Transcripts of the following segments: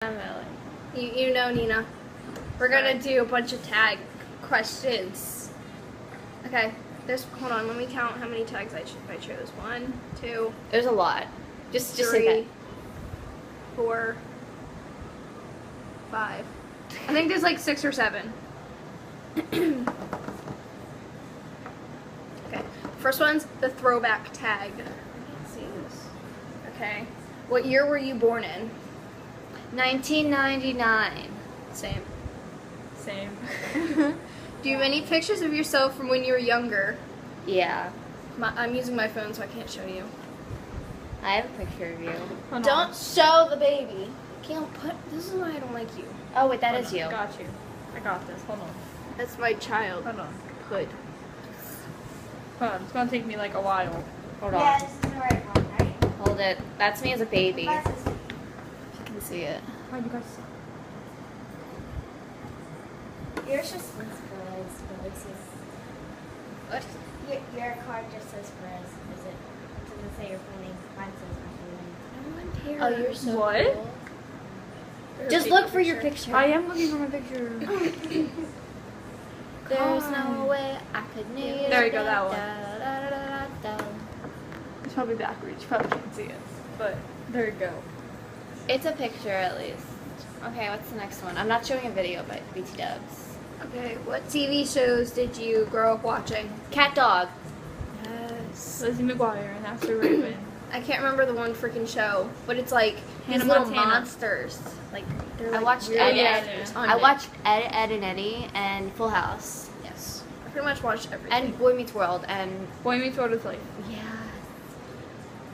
You know, Nina. We're gonna do a bunch of tag questions. Okay. Hold on. Let me count how many tags I chose. 1, 2. There's a lot. Just 3, say that. 4, 5. I think there's like 6 or 7. Okay. First one's the throwback tag. I can't see this. Okay. What year were you born in? 1999. Same. Same. Do you have any pictures of yourself from when you were younger? Yeah. I'm using my phone, so I can't show you. I have a picture of you. Hold Don't on. show the baby. Can't put. This is why I don't like you. Oh, wait, that Hold is on. you. Got you. I got this. Hold on. That's my child. Hold on. Hood. Hold on. It's gonna take me like a while. Hold on. Yeah, this is the right one, right? Hold it. That's me as a baby. That's If you can see it. How you guys? Yours just says Perez, but it says What? your card just says Perez. Is it? It doesn't say your full name. Mine says my full name. Oh, you're so What? cool. Just look for your picture. I am looking for my picture. There's no way I could need. There you go, that one. It's probably backwards. You probably can't see it. But there you go. It's a picture at least. Okay, what's the next one? I'm not showing a video, but BT Dubs. Okay, what TV shows did you grow up watching? Cat Dog. Yes. Lizzie McGuire and That's the Raven. I can't remember the one freaking show, but it's like Hannah these little Montana. monsters. Like they're I like watched real Ed, actors on I it. watched Ed, and Eddie, and Full House, Yes. I pretty much watched everything. and Boy Meets World, and Boy Meets World is like. yeah.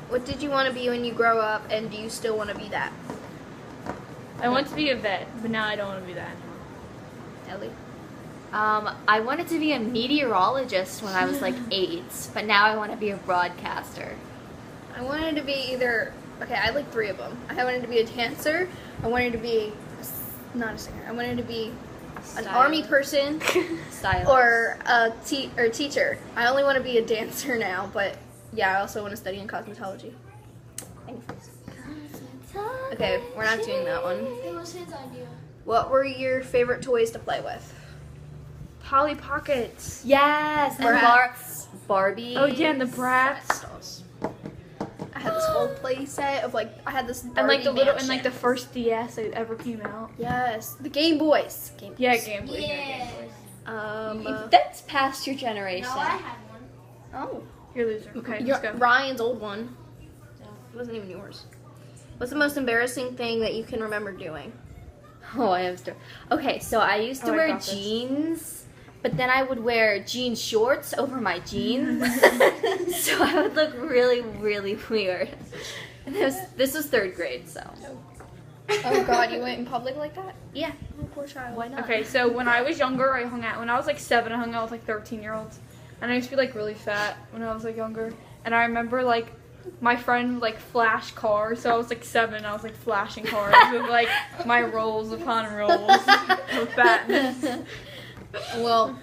What did you want to be when you grow up, and do you still want to be that? I want to be a vet, but now I don't want to be that anymore. Ellie? I wanted to be a meteorologist when I was like 8, but now I want to be a broadcaster. I wanted to be either. Okay, I had like 3 of them. I wanted to be a dancer. I wanted to be not a singer. I wanted to be an army person Stylist. or a teacher. I only want to be a dancer now, but yeah, I also want to study in cosmetology. Thanks. Okay, we're not doing that one. It was his idea. What were your favorite toys to play with? Polly Pockets. Yes, and Bratz. Barbie. Oh yeah, and the Bratz. Dolls. I had this whole play set of like I had this And like the Barbie little and like the mansion. first DS that ever came out. Yes, the Game Boys. Yeah, Game Boy. Yeah. That's past your generation. No, I had one. Oh, You're a loser. Okay, your, let's go. Ryan's old one. It wasn't even yours. What's the most embarrassing thing that you can remember doing? Oh, I have story. Okay, so I used to Oh, I wear got this. jeans, but then I would wear jean shorts over my jeans, so I would look really, really weird. And this was 3rd grade, so Oh God, you went in public like that? yeah. Oh, poor child. Why not? Okay, so when I was younger, when I was like 7, I hung out with like 13-year-olds, and I used to be like really fat when I was like younger. And I remember like my friend would like flash cars, so I was like 7, I was like flashing cars with like my rolls upon rolls of fatness. Well,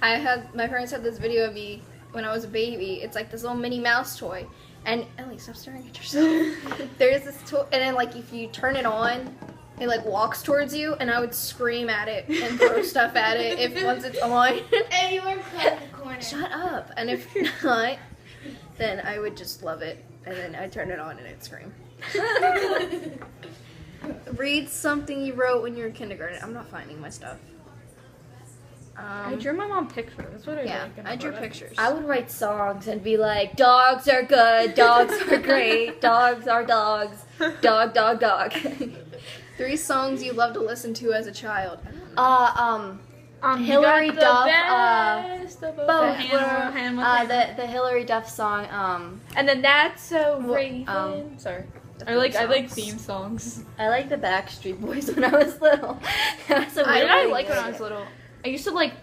my parents had this video of me when I was a baby. It's like this little Minnie Mouse toy. And Ellie, stop staring at yourself. There's this toy, and then like if you turn it on, it like walks towards you, and I would scream at it and throw stuff at it if once it's on. And you were cut in the corner. Shut up. And if not, then I would just love it, and then I'd turn it on and I'd scream. Read something you wrote when you were in kindergarten. I'm not finding my stuff. I drew my mom pictures. That's what I Yeah, did. I drew pictures. I would write songs and be like, dogs are good, dogs are great, dogs are dogs, dog, dog, dog. 3 songs you love to listen to as a child. Hillary you got the Duff, best of both Hannah were, Montana. the Hillary Duff song, And then That's So Well, Raven. Sorry. The I like songs. theme songs. I like the Backstreet Boys when I was little. That's a I weird did I thing like to when I was say. little. I used to like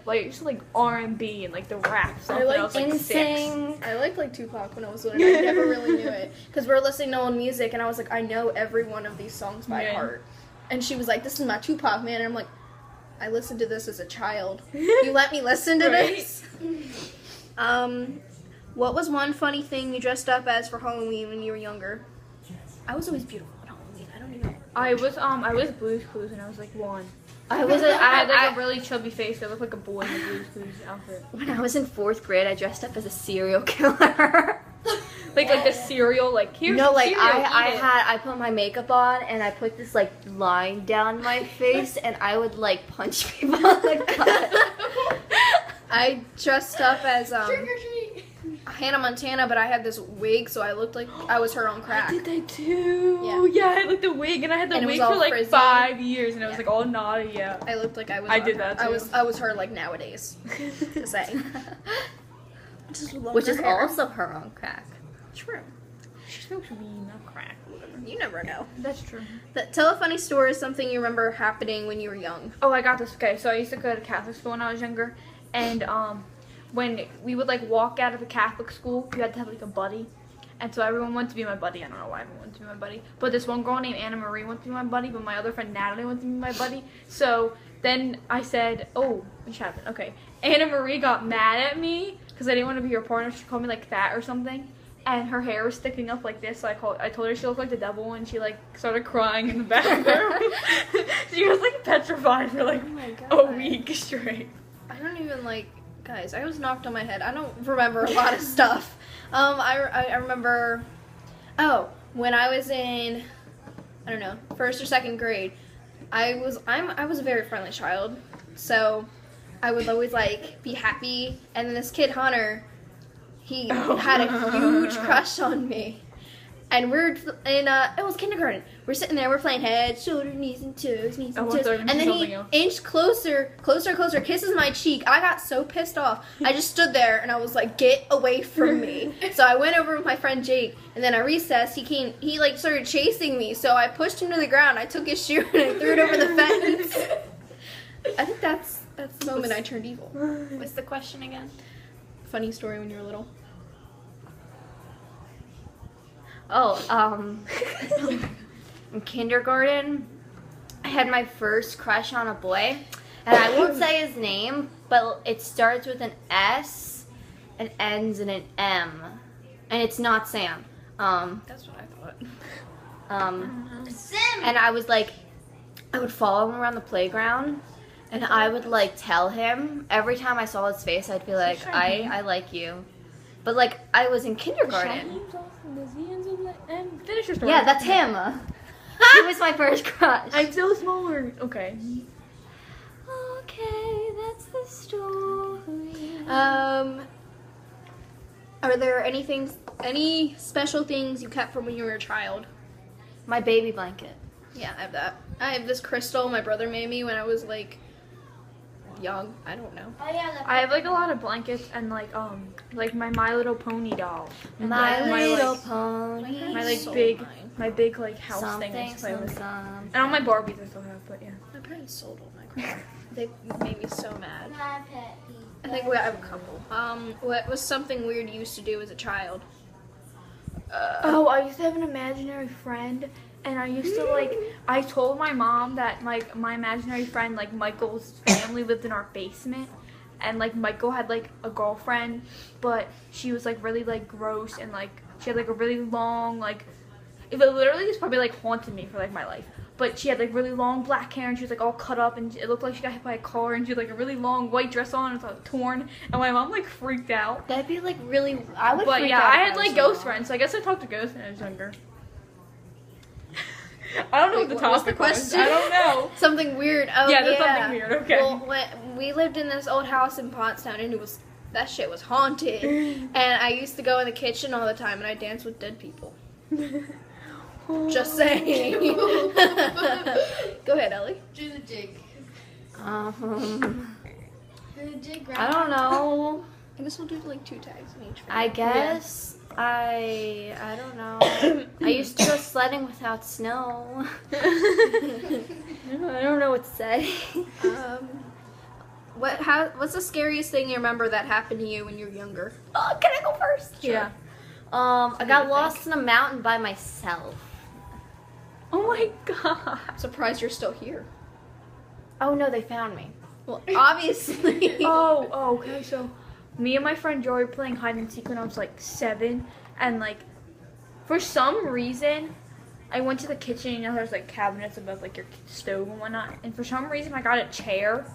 R&B and like the rap stuff I when I like was like 6. NSYNC. I liked like Tupac when I was little. And I never really knew it because we were listening to old music, and I was like, I know every one of these songs by Yeah. heart. And she was like, "This is my Tupac, man." And I'm like, I listened to this as a child. You let me listen to Right. this? What was one funny thing you dressed up as for Halloween when you were younger? I was always beautiful at Halloween. I don't even know. I was Blue's Clues and I was like 1. I had like I a really chubby face. I looked like a boy in a Blue's Clues outfit. when I was in 4th grade, I dressed up as a serial killer. Like the cereal, like here's No, like cereal, eat it. I put my makeup on and I put this like line down my face and I would like punch people in the gut. I dressed up as Trick or treat. Hannah Montana, but I had this wig, so I looked like I was her on crack. I did that too. Yeah. Yeah, I had like the wig, and I had the And it was wig for all like frizzy. 5 years, and it was Yeah. like all naughty. Yeah. I looked like I was. I on did her. that I too. was her like nowadays. To say. Which is also her on crack. true. She smokes weed, not crack. Whatever. You never know. That's true. Tell a funny story, something you remember happening when you were young. Oh, I got this. Okay, so I used to go to Catholic school when I was younger, and when we would like walk out of a Catholic school, you had to have like a buddy, and so everyone wanted to be my buddy. I don't know why everyone wanted to be my buddy, but this one girl named Anna Marie wanted to be my buddy, but my other friend Natalie wanted to be my buddy. So then I said, "Oh, what happened?" Okay, Anna Marie got mad at me because I didn't want to be her partner. She called me like fat or something. And her hair was sticking up like this, so I told her she looked like the devil, and she like started crying in the bathroom. She was like petrified for like Oh my god. a week straight. I don't even like, guys, I was knocked on my head. I don't remember a lot of stuff. I remember, when I was in, I don't know, 1st or 2nd grade, I was a very friendly child, so I would always like be happy, and then this kid Hunter, he had a huge crush on me. And we're in, it was kindergarten. We're sitting there, we're playing head, shoulder, knees and toes, knees and toes. And then he inched closer, kisses my cheek. I got so pissed off. I just stood there and I was like, get away from me. So I went over with my friend Jake, and then at recess, he like started chasing me. So I pushed him to the ground. I took his shoe and I threw it over the fence. I think that's the moment I turned evil. What's the question again? Funny story when you were little. Oh, in kindergarten, I had my first crush on a boy, and I won't say his name, but it starts with an S and ends in an M, and it's not Sam. That's what I thought. Sim. And I was like, I would follow him around the playground, and I would like tell him every time I saw his face, I'd be like, I like you, but like I was in kindergarten. Finish your story. Yeah, that's him. He was my first crush. I'm so smaller. Okay. Okay, that's the story. Are there any special things you kept from when you were a child? My baby blanket. Yeah, I have that. I have this crystal my brother made me when I was like young. I don't know. Oh yeah, I have like a lot of blankets and like my My Little Pony doll. And, My like, Little like, Pony. my like So big mine. my big like house Something, thing I play with. something. And all my Barbies I still have, but yeah. My parents sold all my crap. They made me so mad. my pet peeve. I think we have a couple. What was something weird you used to do as a child? Oh, I used to have an imaginary friend, and I used to like. I told my mom that like my imaginary friend, like Michael's family, lived in our basement, and like Michael had like a girlfriend, but she was like really like gross and like she had like a really long like. It literally just probably like haunted me for like my life. But she had like really long black hair and she was like all cut up and it looked like she got hit by a car and she had like a really long white dress on and it was like torn and my mom like freaked out. That'd be like really. I would. But freak yeah, out I if had was like your ghost mom. friends, so I guess I talked to ghosts when I was younger. I don't know Wait, what the what was topic the question? I don't know. Something weird. Oh Yeah, there's something weird, okay. Well, when we lived in this old house in Pottstown, and that shit was haunted. And I used to go in the kitchen all the time, and I danced with dead people. Just saying. Go ahead, Ellie. Do the jig. Um, Do the jig. I don't know. I guess we'll do like 2 tags in each. I guess I don't know. I used to go sledding without snow. I don't know what to say. What's the scariest thing you remember that happened to you when you were younger? Oh, can I go first? Yeah. I got lost in a mountain by myself. Oh my god. I'm surprised you're still here. Oh no, they found me. Well, obviously. Oh, okay, so me and my friend Joey were playing hide and seek when I was like 7, and like for some reason I went to the kitchen, you know, there's like cabinets above like your stove and whatnot. And for some reason, I got a chair,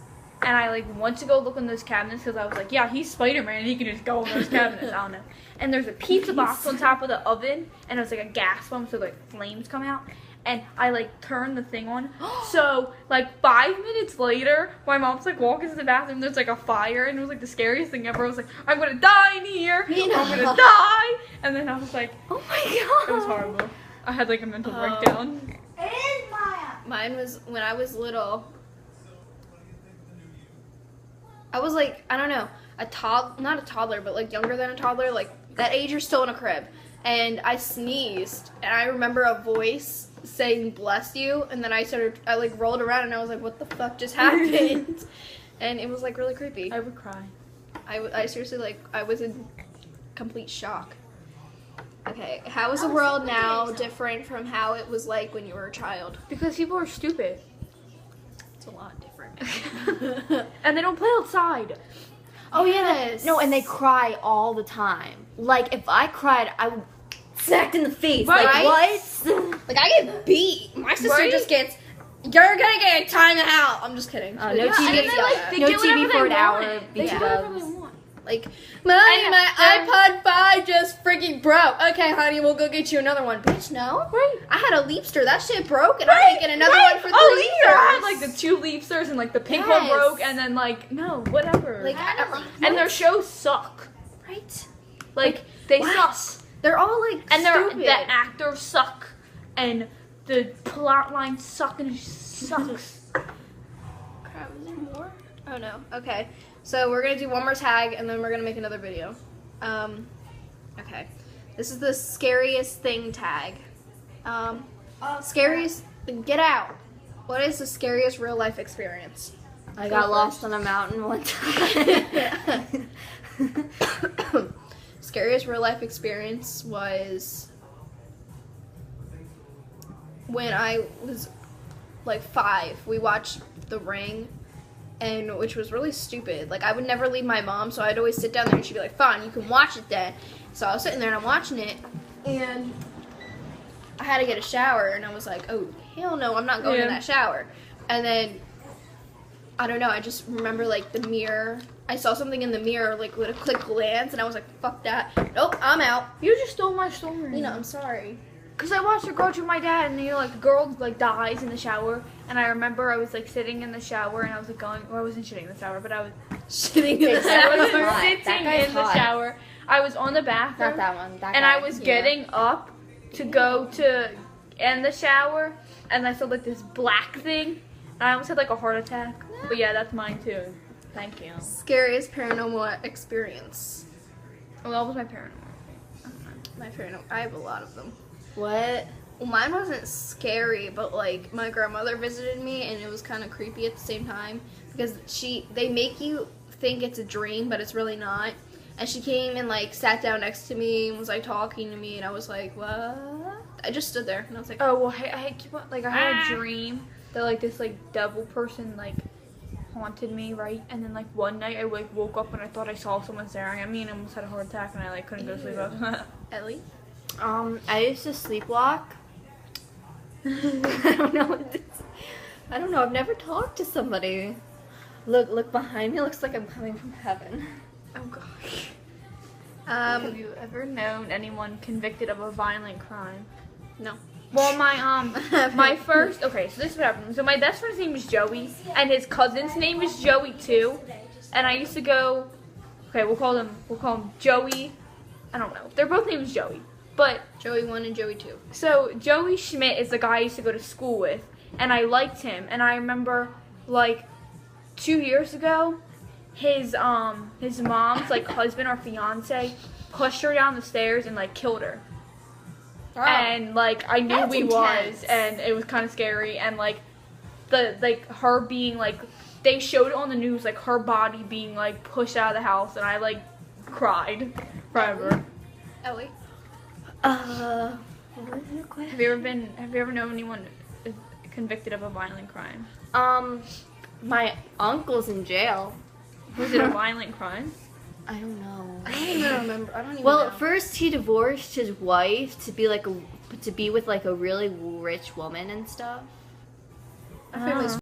and I like went to go look in those cabinets because I was like, yeah, he's Spider-Man, he can just go in those cabinets. I don't know. And there's a pizza box on top of the oven, and it was like a gas bomb, so like flames come out. And I like turned the thing on. So like 5 minutes later, my mom's like walking to the bathroom. There's like a fire, and it was like the scariest thing ever. I was like, I'm gonna die in here. I'm gonna die. And then I was like, Oh my god. it was horrible. I had like a mental breakdown. It is Maya. Mine was when I was little. I was like, I don't know, not a toddler, but like younger than a toddler. Like that age, you're still in a crib. And I sneezed, and I remember a voice saying "bless you," and then I like rolled around, and I was like, "What the fuck just happened?" And it was like really creepy. I would cry. I seriously, like, I was in complete shock. Okay, how is the world now different from how it was like when you were a child? Because people are stupid. It's a lot different. And they don't play outside. Oh yes. No, and they cry all the time. Like, if I cried, I would smacked in the face. Right? Like, what? Like, I get beat. My sister just gets, you're gonna get time out. I'm just kidding. No Yeah, TV. and then they, like, they No do whatever TV for they an hour. want. Beat They you do whatever up. they want. Like, Mommy, And my iPod 5 just freaking broke. Okay, honey, we'll go get you another one. Bitch, no. Right. I had a Leapster. That shit broke, and I'm making another one for 3 years. I had like the 2 Leapsters and like the pink one Yes. broke, and then like no, whatever. Like, and their shows suck. right? Like they what? suck, They're all like and stupid. the actors suck, and the plot lines suck, and it just sucks. Crap, is there more? Oh no. Okay. So we're gonna do one more tag, and then we're gonna make another video. Okay. This is the scariest thing tag. Scariest. Get out. What is the scariest real life experience? I got lost on a mountain one time. Scariest real life experience was when I was like 5. We watched The Ring, and which was really stupid. Like, I would never leave my mom, so I'd always sit down there, and she'd be like, "Fine, you can watch it then." So I was sitting there and I'm watching it, and I had to get a shower, and I was like, "Oh hell no, I'm not going in that shower." And then I don't know, I just remember like the mirror. I saw something in the mirror like with a quick glance, and I was like, "Fuck that! Nope, I'm out." You just stole my story. You know, I'm sorry. Cause I watched her go to my dad, and you know, like the girl like dies in the shower, and I remember I was like sitting in the shower, and I was like going, well, I wasn't shitting in the shower, but I was Shitting in the I was shower. hot. sitting That guy's in the hot. shower. I was on the bathroom, Not that one. That and guy. I was getting up to go to end the shower, and I saw like this black thing, and I almost had like a heart attack. But yeah, that's mine too. Thank you. Scariest paranormal experience. Well, that was my paranormal. My paranormal. I have a lot of them. What? Well, mine wasn't scary, but like my grandmother visited me, and it was kind of creepy at the same time because they make you think it's a dream, but it's really not. And she came and like sat down next to me and was like talking to me, and I was like, "What?" I just stood there and I was like, Oh well, I keep on, like I had a dream that like this like devil person like haunted me, right? And then like one night I like woke up and I thought I saw someone staring at me, and I almost had a heart attack, and I like couldn't go to sleep after that. Ellie. I used to sleepwalk. I don't know. I don't know. I've never talked to somebody. Look behind me. Looks like I'm coming from heaven. Oh gosh. Um, Have you ever known anyone convicted of a violent crime? no. Well, my first, okay, so this is what happened. So my best friend's name is Joey, and his cousin's name is Joey too. And I used to go, okay, we'll call him Joey. I don't know. Their both names Joey. But, Joey 1 and Joey 2. so Joey Schmidt is the guy I used to go to school with, and I liked him. And I remember, like, 2 years ago, his mom's, like, husband or fiance pushed her down the stairs and, like, killed her. Oh. And like I knew That's he intense. was, and it was kind of scary, and like her being like, they showed it on the news, like her body being like pushed out of the house, and I like cried forever. Ellie. What was your question? Have you ever known anyone convicted of a violent crime? My uncle's in jail. Was it a violent crime? I don't know. I don't even remember. I don't even Well, know. at first he divorced his wife to be like to be with like a really rich woman and stuff. My family's